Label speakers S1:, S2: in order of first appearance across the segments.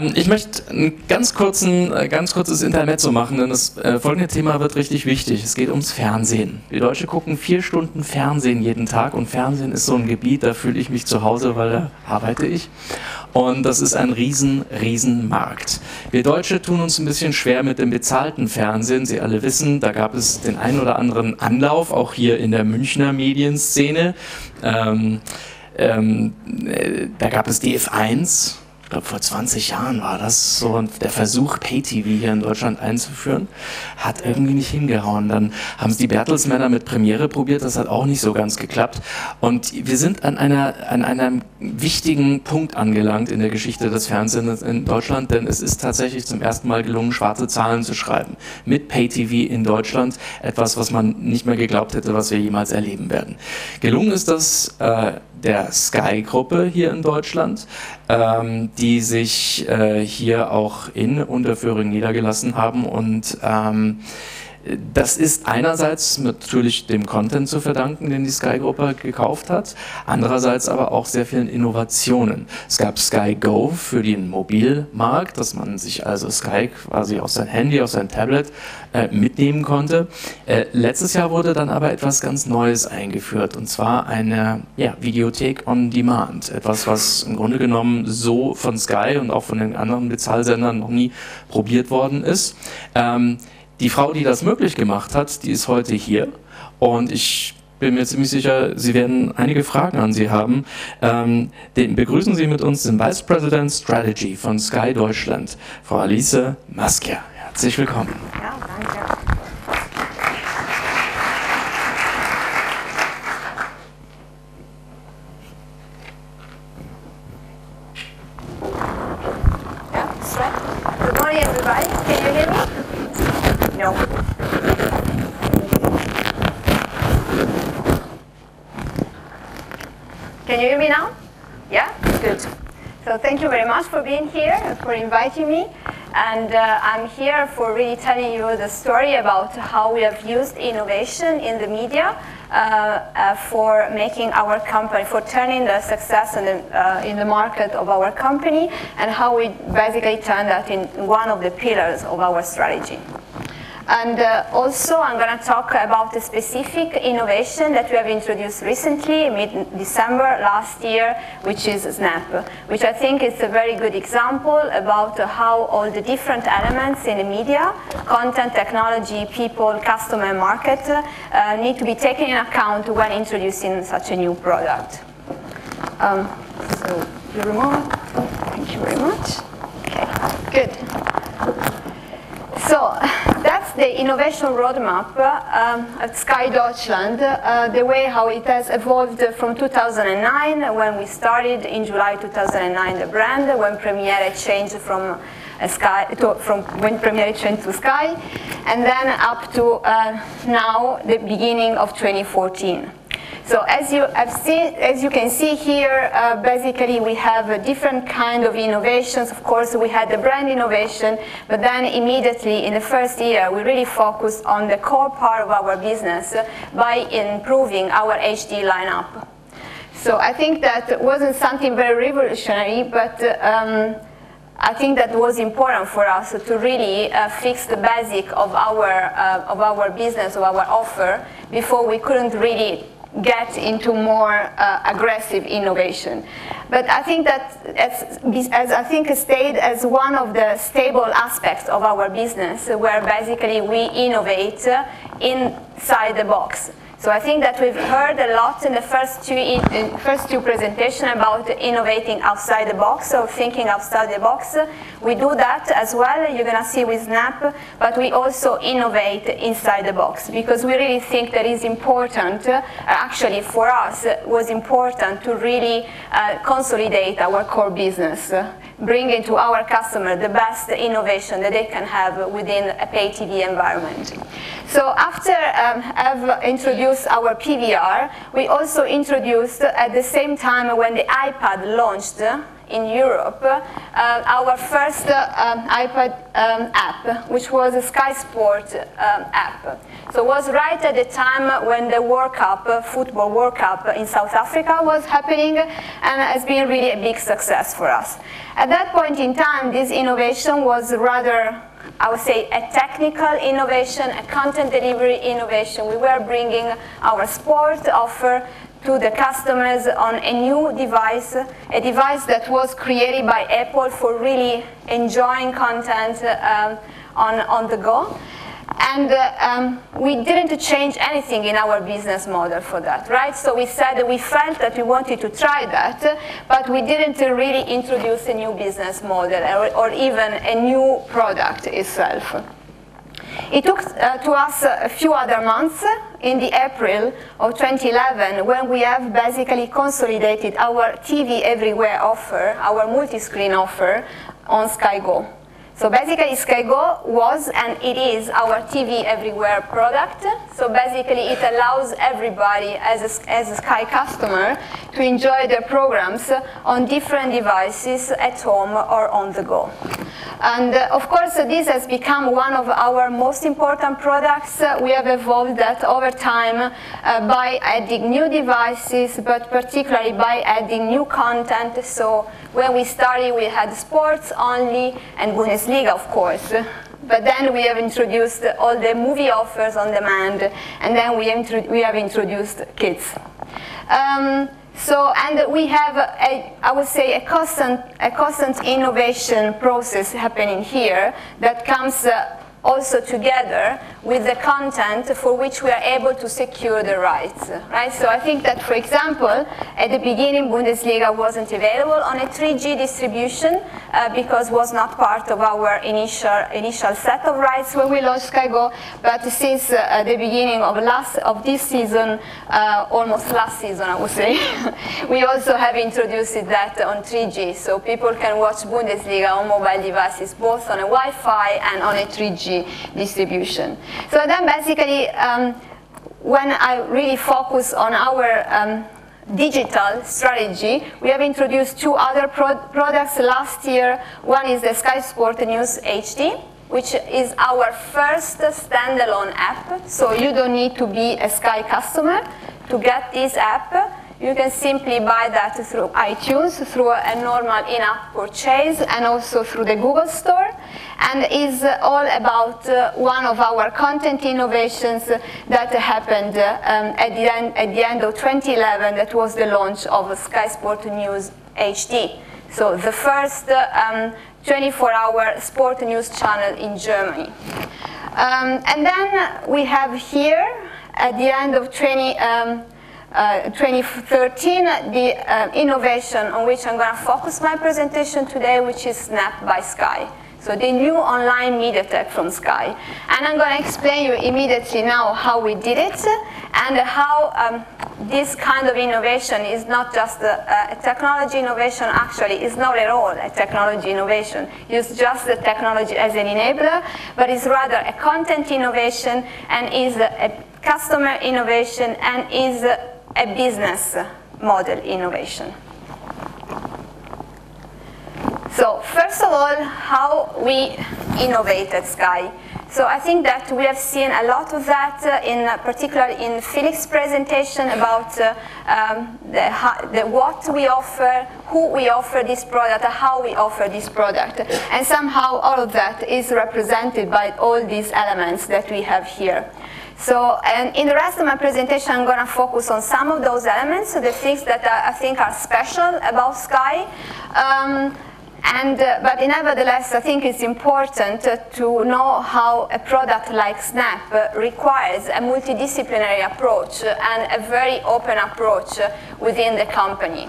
S1: Ich möchte ein ganz kurzes Intermezzo machen, denn das folgende Thema wird richtig wichtig. Es geht ums Fernsehen. Die Deutschen gucken 4 Stunden Fernsehen jeden Tag und Fernsehen ist so ein Gebiet, da fühle ich mich zu Hause, weil da arbeite ich. Und das ist ein riesen Markt. Wir Deutsche tun uns ein bisschen schwer mit dem bezahlten Fernsehen. Sie alle wissen, da gab es den einen oder anderen Anlauf, auch hier in der Münchner Medienszene. Da gab es DF1. Ich glaube, vor 20 Jahren war das so der Versuch, Pay-TV hier in Deutschland einzuführen. Hat irgendwie nicht hingehauen. Dann haben es die Bertelsmänner mit Premiere probiert, das hat auch nicht so ganz geklappt. Und wir sind an einem wichtigen Punkt angelangt in der Geschichte des Fernsehens in Deutschland, denn es ist tatsächlich zum ersten Mal gelungen, schwarze Zahlen zu schreiben. Mit Pay-TV in Deutschland, etwas, was man nicht mehr geglaubt hätte, was wir jemals erleben werden. Gelungen ist das der Sky-Gruppe hier in Deutschland, die sich hier auch in Unterföhring niedergelassen haben und das ist einerseits natürlich dem Content zu verdanken, den die Sky-Gruppe gekauft hat, andererseits aber auch sehr vielen Innovationen. Es gab Sky Go für den Mobilmarkt, dass man sich also Sky quasi auf sein Handy, auf sein Tablet mitnehmen konnte. Letztes Jahr wurde dann aber etwas ganz Neues eingeführt, und zwar eine Videothek on Demand. Etwas, was im Grunde genommen so von Sky und auch von den anderen Bezahlsendern noch nie probiert worden ist. Die Frau, die das möglich gemacht hat, die ist heute hier und ich bin mir ziemlich sicher, Sie werden einige Fragen an Sie haben. Den begrüßen Sie mit uns den Vice President Strategy von Sky Deutschland, Frau Alice Mascia. Herzlich willkommen.
S2: Ja, danke. Yeah, straight. Good morning, everybody. Can you hear me? No. Can you hear me now? Yeah? Good. So thank you very much for being here, for inviting me. And I'm here for really telling you the story about how we have used innovation in the media for making our company, for turning the success in the market of our company, and how we basically turned that in one of the pillars of our strategy. And also I'm going to talk about a specific innovation that we have introduced recently, mid-December last year, which is Snap, which I think is a very good example about how all the different elements in the media, content, technology, people, customer, and market, need to be taken in account when introducing such a new product. So the remote, thank you very much. Okay, good. So that's the innovation roadmap at Sky Deutschland, the way how it has evolved from 2009, when we started in July 2009 the brand, when Premiere changed from when Premiere changed to Sky, and then up to now, the beginning of 2014. So as you can see here, basically we have a different kind of innovations. Of course, we had the brand innovation, but then immediately in the first year, we really focused on the core part of our business by improving our HD lineup. So I think that wasn't something very revolutionary, but I think that was important for us to really fix the basic of our business, of our offer, before we couldn't really get into more aggressive innovation. But I think that as I think stayed as one of the stable aspects of our business, where basically we innovate inside the box. So I think that we've heard a lot in the first two presentations about innovating outside the box, or thinking outside the box. We do that as well, you're going to see with Snap, but we also innovate inside the box, because we really think that is important, actually for us, it was important to really consolidate our core business, bringing to our customer the best innovation that they can have within a pay TV environment. So after I've introduced our PVR, we also introduced at the same time when the iPad launched in Europe our first iPad app, which was a Sky Sport app. So it was right at the time when the World Cup, football World Cup in South Africa was happening, and has been really a big success for us. At that point in time, this innovation was rather, I would say, a technical innovation, a content delivery innovation. We were bringing our sport offer to the customers on a new device, a device that was created by Apple for really enjoying content on the go. And we didn't change anything in our business model for that, right? So we said that we felt that we wanted to try that, but we didn't really introduce a new business model or even a new product itself. It took to us a few other months in the April of 2011 when we have basically consolidated our TV Everywhere offer, our multi-screen offer on Sky Go. So basically Sky Go was and it is our TV Everywhere product. So basically it allows everybody as a Sky customer to enjoy their programs on different devices at home or on the go. And of course this has become one of our most important products. We have evolved that over time by adding new devices, but particularly by adding new content. So when we started we had sports only and Bundesliga, of course. But then we have introduced all the movie offers on demand, and then we have introduced kids. And we have, I would say, a constant innovation process happening here that comes also together with the content for which we are able to secure the rights, right? So I think that, for example, at the beginning Bundesliga wasn't available on a 3G distribution because it was not part of our initial set of rights when we launched Sky Go, but since the beginning of this season, almost last season I would say, we also have introduced that on 3G, so people can watch Bundesliga on mobile devices both on a Wi-Fi and on a 3G distribution. So then basically when I really focus on our digital strategy, we have introduced two other products last year. One is the Sky Sport News HD, which is our first standalone app. So you don't need to be a Sky customer to get this app. You can simply buy that through iTunes, through a normal in-app purchase, and also through the Google Store, and is all about one of our content innovations that happened at the end of 2011. That was the launch of Sky Sport News HD. So the first 24-hour sport news channel in Germany. And then we have here, at the end of 2013, the innovation on which I'm going to focus my presentation today, which is Snap by Sky. So the new online media tech from Sky. And I'm going to explain you immediately now how we did it and how this kind of innovation is not just a technology innovation. Actually, it's not at all a technology innovation. It's just the technology as an enabler, but it's rather a content innovation and is a customer innovation and is a business model innovation. So first of all, how we innovate at Sky. So I think that we have seen a lot of that, in particular in Felix's presentation about what we offer, who we offer this product, how we offer this product. And somehow all of that is represented by all these elements that we have here. So, and in the rest of my presentation, I'm going to focus on some of those elements, so the things that I think are special about Sky. But nevertheless, I think it's important to know how a product like Snap requires a multidisciplinary approach and a very open approach within the company.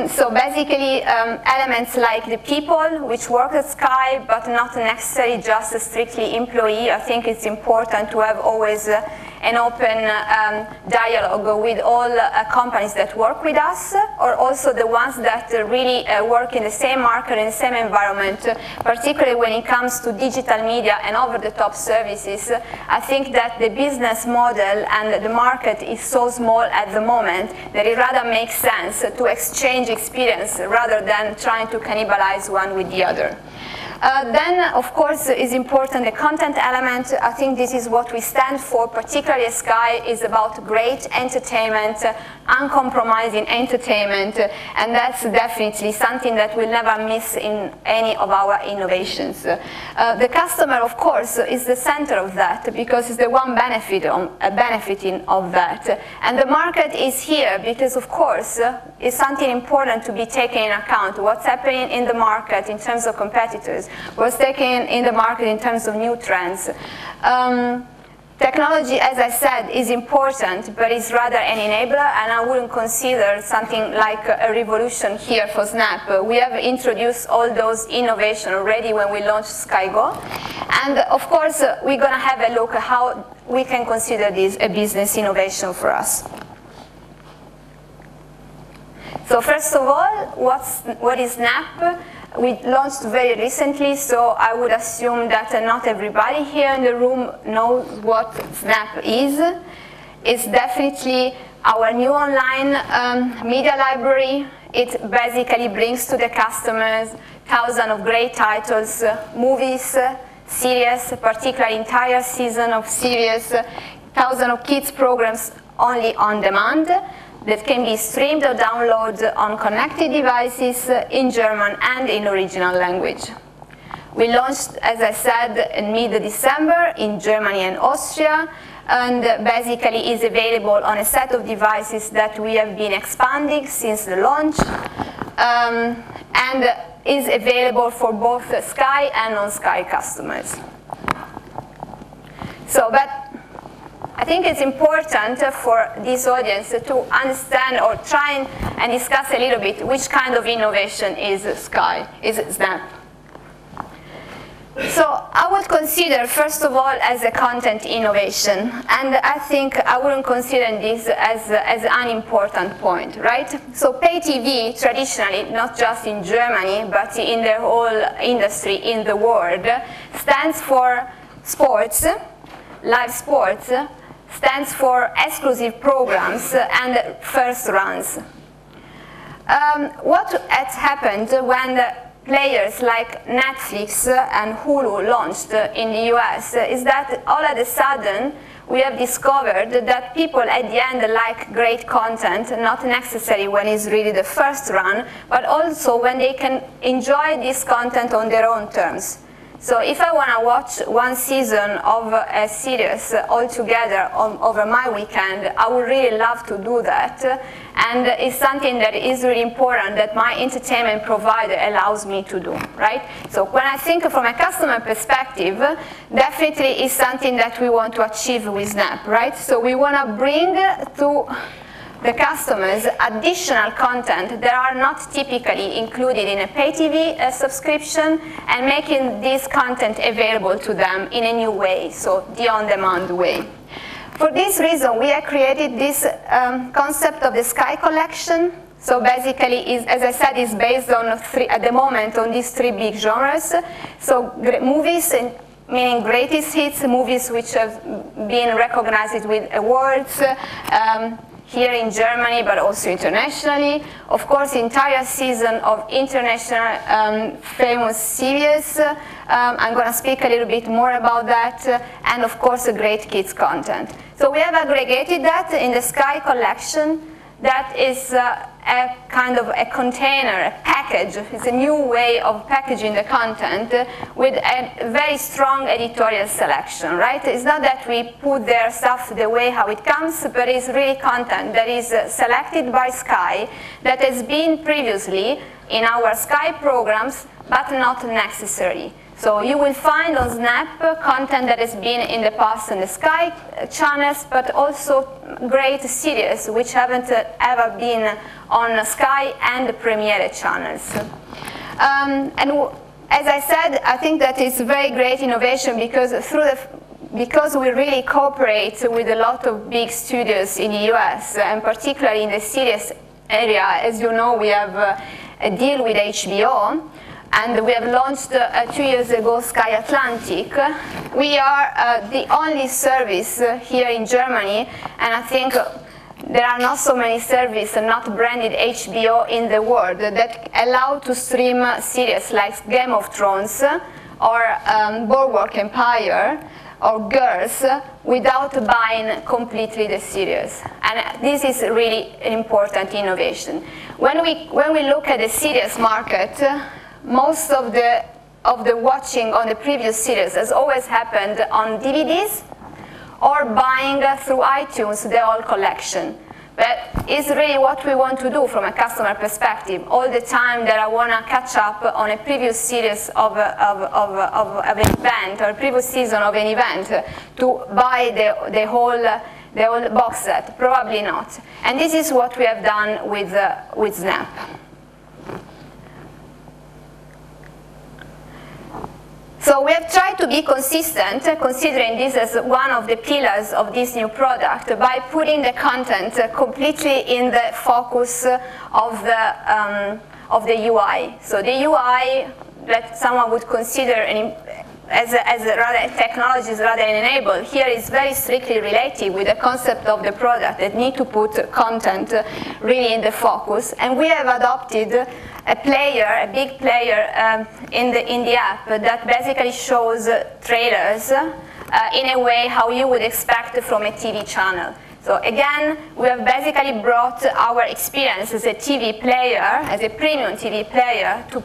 S2: So basically, elements like the people which work at Sky, but not necessarily just a strictly employee. I think it's important to have always an open dialogue with all companies that work with us, or also the ones that really work in the same market, in the same environment, particularly when it comes to digital media and over-the-top services. I think that the business model and the market is so small at the moment that it rather makes sense to exchange experience rather than trying to cannibalize one with the other. Then, of course, is important the content element. I think this is what we stand for, particularly at Sky, is about great entertainment, uncompromising entertainment, and that's definitely something that we'll never miss in any of our innovations. The customer, of course, is the center of that, because it's the one benefiting of that. And the market is here because, of course, it's something important to be taken in account. What's happening in the market in terms of competitors, what's taken in the market in terms of new trends. Technology, as I said, is important, but it's rather an enabler, and I wouldn't consider something like a revolution here for Snap. We have introduced all those innovations already when we launched Sky Go, and of course, we're going to have a look at how we can consider this a business innovation for us. So first of all, what is Snap? We launched very recently, so I would assume that not everybody here in the room knows what Snap is. It's definitely our new online media library. It basically brings to the customers thousands of great titles, movies, series, particularly entire season of series, thousands of kids programs only on demand, that can be streamed or downloaded on connected devices in German and in original language. We launched, as I said, in mid-December in Germany and Austria, and basically is available on a set of devices that we have been expanding since the launch, and is available for both Sky and non-Sky customers. So, but I think it's important for this audience to understand or try and discuss a little bit which kind of innovation is Sky, is Snap. So I would consider, first of all, as a content innovation, and I think I wouldn't consider this as an unimportant point, right? So pay TV, traditionally, not just in Germany, but in the whole industry in the world, stands for sports, live sports, stands for exclusive programs and first runs. What has happened when the players like Netflix and Hulu launched in the US is that all of a sudden we have discovered that people at the end like great content, not necessarily when it's really the first run, but also when they can enjoy this content on their own terms. So if I want to watch one season of a series all together over my weekend, I would really love to do that. And it's something that is really important that my entertainment provider allows me to do, right? So when I think from a customer perspective, definitely is something that we want to achieve with Snap, right? So we want to bring to the customers additional content that are not typically included in a pay TV subscription, and making this content available to them in a new way, so the on-demand way. For this reason, we have created this concept of the Sky Collection. So basically, as I said, is based on at the moment on these three big genres. So movies, meaning greatest hits, movies which have been recognized with awards, here in Germany, but also internationally. Of course, entire season of international famous series. I'm going to speak a little bit more about that. And of course, great kids content. So we have aggregated that in the Sky Collection. That is a kind of a container, a package. It's a new way of packaging the content with a very strong editorial selection, right? It's not that we put their stuff the way how it comes, but it's really content that is selected by Sky that has been previously in our Sky programs, but not necessary. So you will find on Snap content that has been in the past in the Sky channels, but also great series which haven't ever been on Sky and the Premiere channels. And as I said, I think that it's very great innovation because through the because we really cooperate with a lot of big studios in the US, and particularly in the series area, as you know, we have a deal with HBO, and we have launched 2 years ago Sky Atlantic. We are the only service here in Germany, and I think there are not so many services not branded HBO in the world that allow to stream series like Game of Thrones or Boardwalk Empire or Girls without buying completely the series. And this is really an important innovation. When we look at the series market, most of the watching on the previous series has always happened on DVDs or buying through iTunes the whole collection. But it's really what we want to do from a customer perspective. All the time that I want to catch up on a previous series of an event or a previous season of an event to buy the whole box set, probably not. And this is what we have done with Snap. So we have tried to be consistent, considering this as one of the pillars of this new product, by putting the content completely in the focus of the UI. So the UI that someone would consider as rather technologies rather than enable, here is very strictly related with the concept of the product that need to put content really in the focus. And we have adopted a player, a big player in the app that basically shows trailers in a way how you would expect from a TV channel. So again, we have basically brought our experience as a TV player, as a premium TV player, to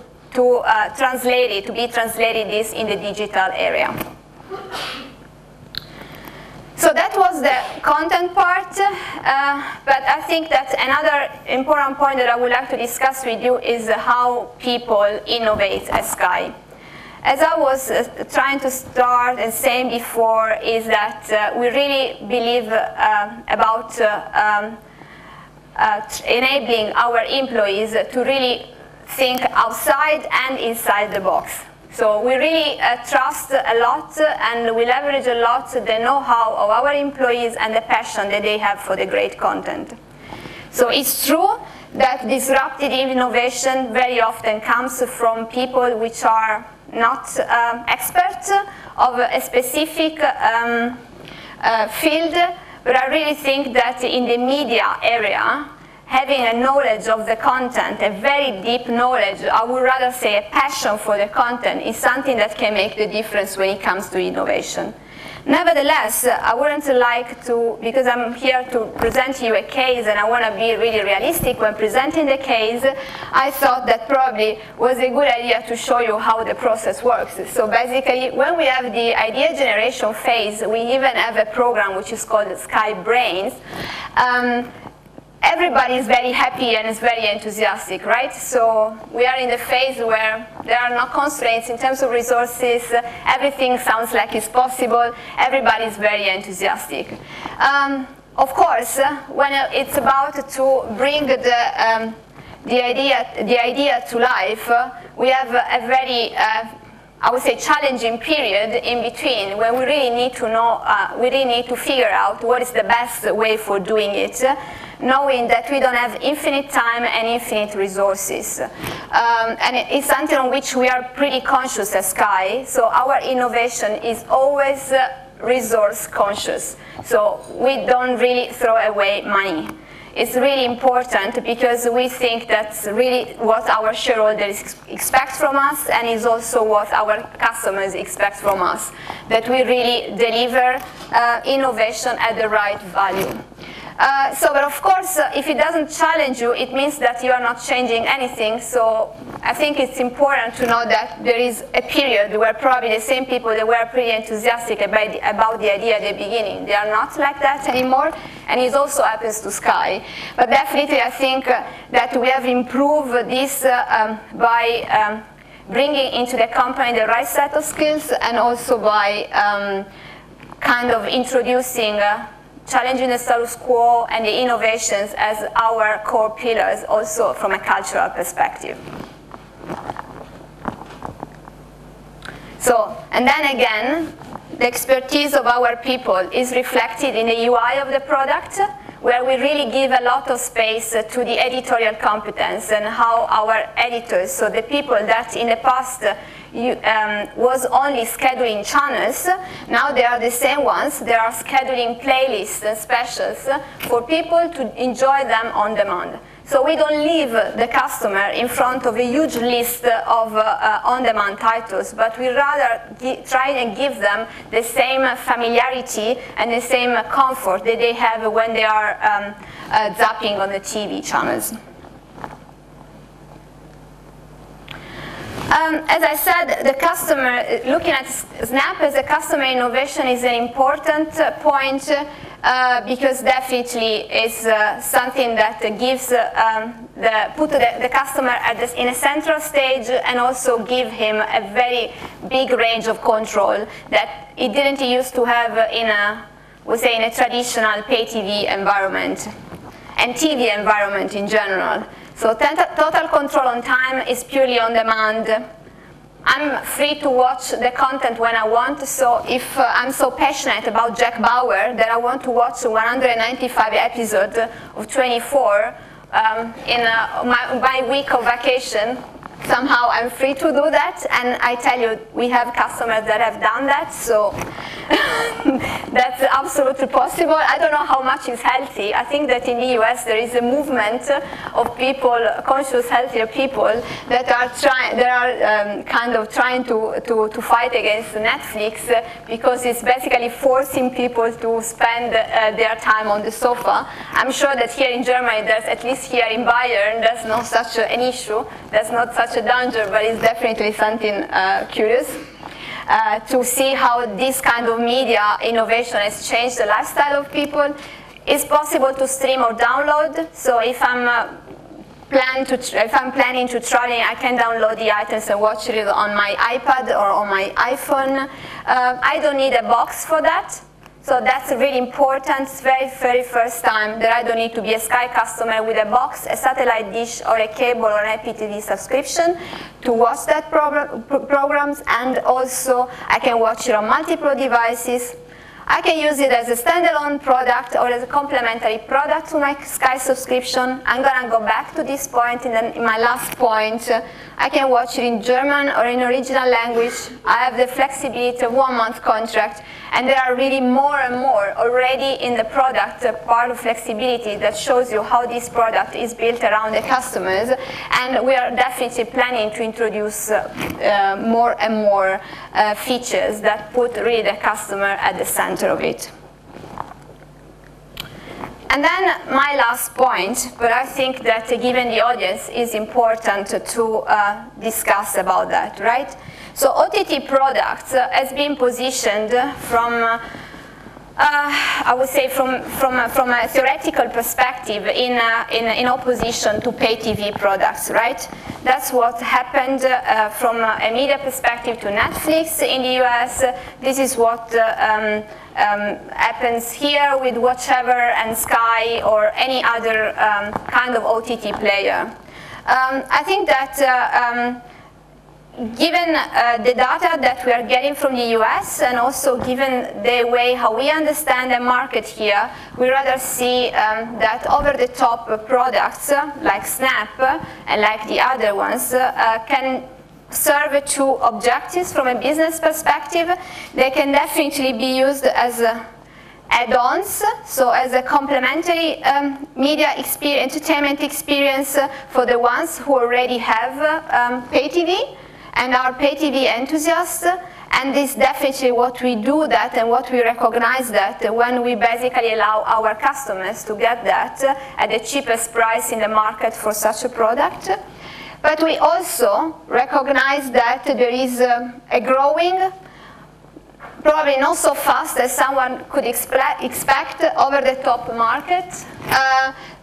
S2: be translated this in the digital area. So that was the content part, but I think that another important point that I would like to discuss with you is how people innovate at Sky. As I was trying to start and saying before, is that we really believe about enabling our employees to really think outside and inside the box. So we really trust a lot and we leverage a lot the know-how of our employees and the passion that they have for the great content. So it's true that disruptive innovation very often comes from people which are not experts of a specific field, but I really think that in the media area, having a knowledge of the content, a very deep knowledge, I would rather say a passion for the content, is something that can make the difference when it comes to innovation. Nevertheless, I wouldn't like to, because I'm here to present to you a case and I want to be really realistic when presenting the case, I thought that probably was a good idea to show you how the process works. So basically, when we have the idea generation phase, we even have a program which is called Sky Brains. Everybody is very happy and is very enthusiastic, right? So we are in the phase where there are no constraints in terms of resources, everything sounds like it's possible, everybody is very enthusiastic. Of course, when it's about to bring the idea to life, we have a very I would say challenging period in between when we really need to know, we really need to figure out what is the best way for doing it, knowing that we don't have infinite time and infinite resources. And it's something on which we are pretty conscious at Sky, so our innovation is always resource conscious. So we don't really throw away money. It's really important because we think that's really what our shareholders expect from us, and is also what our customers expect from us, that we really deliver innovation at the right value. But of course, if it doesn't challenge you, it means that you are not changing anything. So I think it's important to know that there is a period where probably the same people that were pretty enthusiastic about the idea at the beginning, they are not like that anymore, and it also happens to Sky. But definitely I think that we have improved this by bringing into the company the right set of skills, and also by kind of introducing challenging the status quo and the innovations as our core pillars, also from a cultural perspective. So, and then again, the expertise of our people is reflected in the UI of the product, where we really give a lot of space to the editorial competence and how our editors, so the people that in the past was only scheduling channels, now they are the same ones. They are scheduling playlists and specials for people to enjoy them on demand. So we don't leave the customer in front of a huge list of on-demand titles, but we rather try and give them the same familiarity and the same comfort that they have when they are zapping on the TV channels. As I said, the customer, looking at Snap as a customer innovation is an important point because definitely it's something that gives put the customer in a central stage and also give him a very big range of control that he didn't used to have in a traditional pay TV environment and TV environment in general. So total control on time is purely on demand. I'm free to watch the content when I want, so if I'm so passionate about Jack Bauer that I want to watch 195 episodes of 24 in my week of vacation, somehow I'm free to do that, and I tell you, we have customers that have done that, so that's absolutely possible. I don't know how much is healthy. I think that in the US there is a movement of people, conscious, healthier people, that are kind of trying to fight against Netflix because it's basically forcing people to spend their time on the sofa. I'm sure that here in Germany, there's, at least here in Bayern, there's not such an issue. There's not such a danger, but it's definitely something curious. To see how this kind of media innovation has changed the lifestyle of people. It's possible to stream or download, so if I'm planning to travel, I can download the items and watch it on my iPad or on my iPhone. I don't need a box for that. So that's really important. It's very first time that I don't need to be a Sky customer with a box, a satellite dish, or a cable or an IPTV subscription to watch that programs, and also I can watch it on multiple devices. I can use it as a standalone product or as a complementary product to my Sky subscription. I'm gonna go back to this point, and then in my last point, I can watch it in German or in original language. I have the flexibility of 1-month contract, and there are really more and more already in the product part of flexibility that shows you how this product is built around the customers, and we are definitely planning to introduce more and more features that put really the customer at the center of it. And then my last point, but I think that given the audience is important to discuss about that, right? So OTT products has been positioned from I would say from a theoretical perspective in opposition to pay TV products, right? That's what happened from a media perspective to Netflix in the US. This is what happens here with Watchever and Sky or any other kind of OTT player. I think that given the data that we are getting from the US, and also given the way how we understand the market here, we rather see that over-the-top products like Snap and like the other ones can serve two objectives from a business perspective. They can definitely be used as add-ons, so as a complementary media experience, entertainment experience for the ones who already have pay TV and are pay TV enthusiasts. And this is definitely what we do that, and what we recognize that when we basically allow our customers to get that at the cheapest price in the market for such a product. But we also recognize that there is a growing, probably not so fast as someone could expect, over-the-top market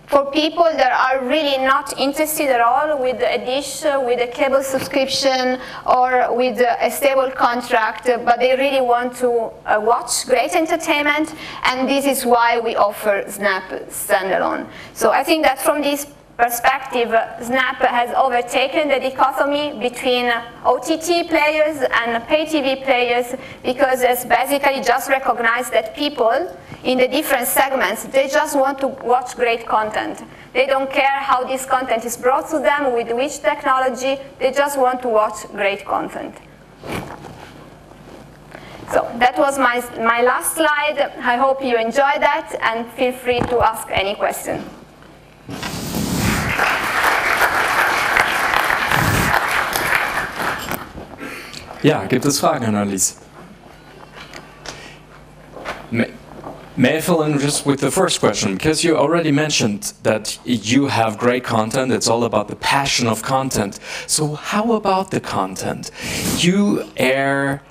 S2: for people that are really not interested at all with a dish, with a cable subscription, or with a stable contract, but they really want to watch great entertainment, and this is why we offer Snap standalone. So I think that from this perspective, Snap has overtaken the dichotomy between OTT players and pay TV players, because it's basically just recognized that people in the different segments, they just want to watch great content. They don't care how this content is brought to them, with which technology, they just want to watch great content. So that was my last slide. I hope you enjoyed that, and feel free to ask any question.
S1: Ja, gibt es Fragen, Annelies? May I fill in just with the first question? Because you already mentioned that you have great content, it's all about the passion of content. So how about the content? You air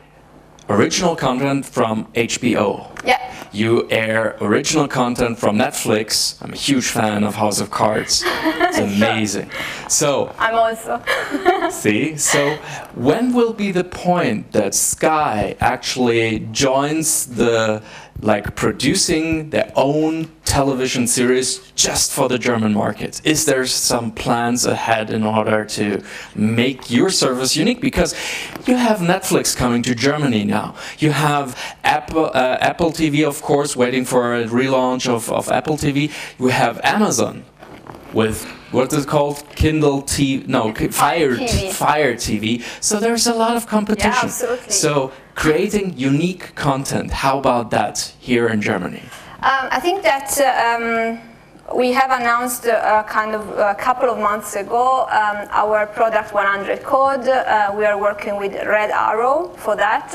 S1: original content from HBO.
S2: Yeah.
S1: You air original content from Netflix. I'm a huge fan of House of Cards. It's amazing. So
S2: I'm also.
S1: see, so when will be the point that Sky actually joins the producing their own television series just for the German market? Is there some plans ahead in order to make your service unique? Because you have Netflix coming to Germany now. You have Apple TV, of course, waiting for a relaunch of Apple TV. You have Amazon with, what is it called? Kindle TV, no, Fire TV. So there's a lot of competition.
S2: Yeah, absolutely.
S1: So creating unique content, how about that here in Germany?
S2: I think that we have announced a couple of months ago our Product 100 code. We are working with Red Arrow for that,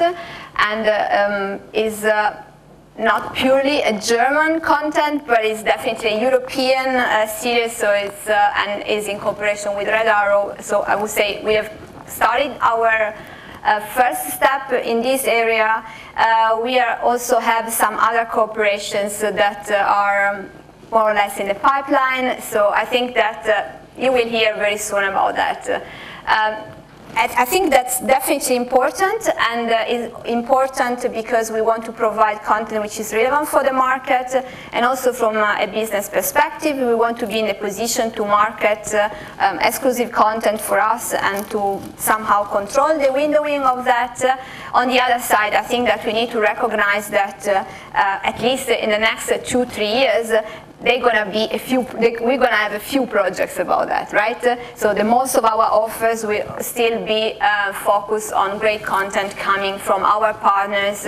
S2: and is not purely a German content, but it's definitely a European series, so it's and is in cooperation with Red Arrow. So I would say we have started our first step in this area. We also have some other cooperations that are more or less in the pipeline, so I think that you will hear very soon about that. I think that's definitely important, and is important because we want to provide content which is relevant for the market, and also from a business perspective, we want to be in a position to market exclusive content for us and to somehow control the windowing of that. On the other side, I think that we need to recognize that at least in the next 2-3 years, we're gonna have a few projects about that, right? So the most of our offers will still be focused on great content coming from our partners,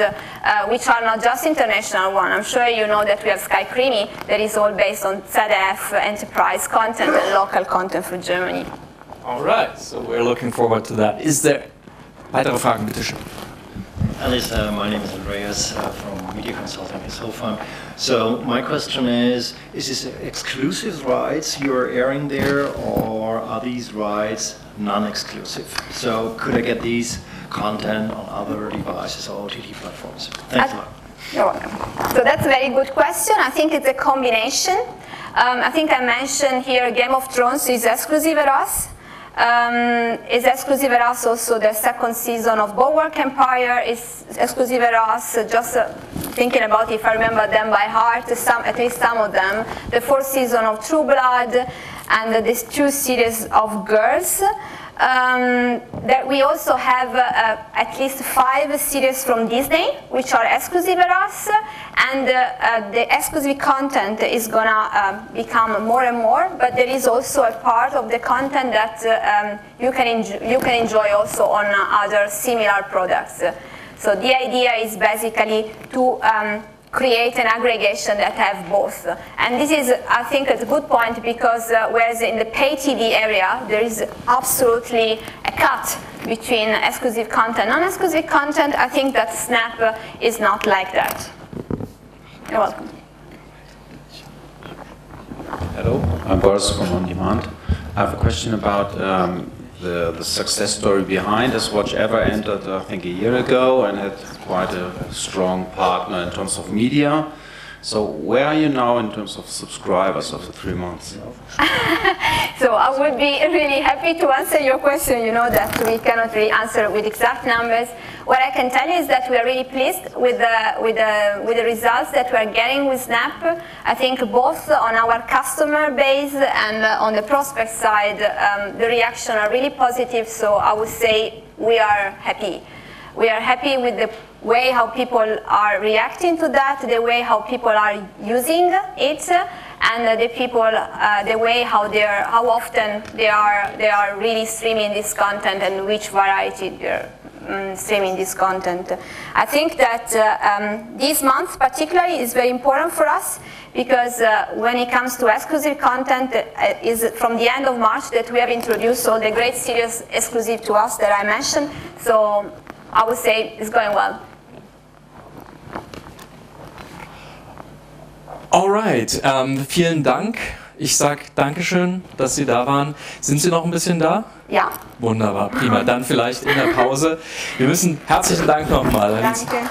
S2: which are not just international ones. I'm sure you know that we have Sky Creamy, that is all based on ZDF enterprise content and local content for Germany.
S1: All right, so we're looking forward to that. Is there weitere Fragen, bitte schön?
S3: Alice, my name is Andreas from Media Consulting in Hofheim. So my question is this exclusive rights you're airing there, or are these rights non-exclusive? So could I get these content on other devices or OTT platforms? Thanks a lot.
S2: You're welcome. So that's a very good question. I think it's a combination. I think I mentioned here Game of Thrones is exclusive at us. Is exclusive at us. Also the second season of Bulwark Empire is exclusive at us. Just thinking about, if I remember them by heart, at least some of them. The fourth season of True Blood, and these 2 series of Girls. That we also have at least 5 series from Disney, which are exclusive at us, and the exclusive content is gonna become more and more, but there is also a part of the content that you can enjoy also on other similar products. So the idea is basically to create an aggregation that have both. And this is, I think, a good point, because whereas in the pay TV area, there is absolutely a cut between exclusive content and non-exclusive content, I think that Snap is not like that. You're welcome.
S4: Hello, I'm Boris from On Demand. I have a question about the success story behind as Watch Ever entered, I think, a year ago and had quite a strong partner in terms of media. So where are you now in terms of subscribers after 3 months?
S2: So I would be really happy to answer your question. You know that we cannot really answer with exact numbers. What I can tell you is that we are really pleased with the results that we are getting with Snap. I think both on our customer base and on the prospect side, the reaction are really positive. So I would say we are happy. We are happy with the way how people are reacting to that, the way how people are using it, and the way how often they are really streaming this content and which variety they're streaming this content. I think that this month particularly is very important for us because when it comes to exclusive content, is from the end of March that we have introduced all the great series exclusive to us that I mentioned. So I would say it's going well.
S1: Alright, vielen Dank. Ich sag Dankeschön, dass Sie da waren. Sind Sie noch ein bisschen da?
S2: Ja.
S1: Wunderbar, prima. Dann vielleicht in der Pause. Wir müssen, herzlichen Dank nochmal.
S2: Danke.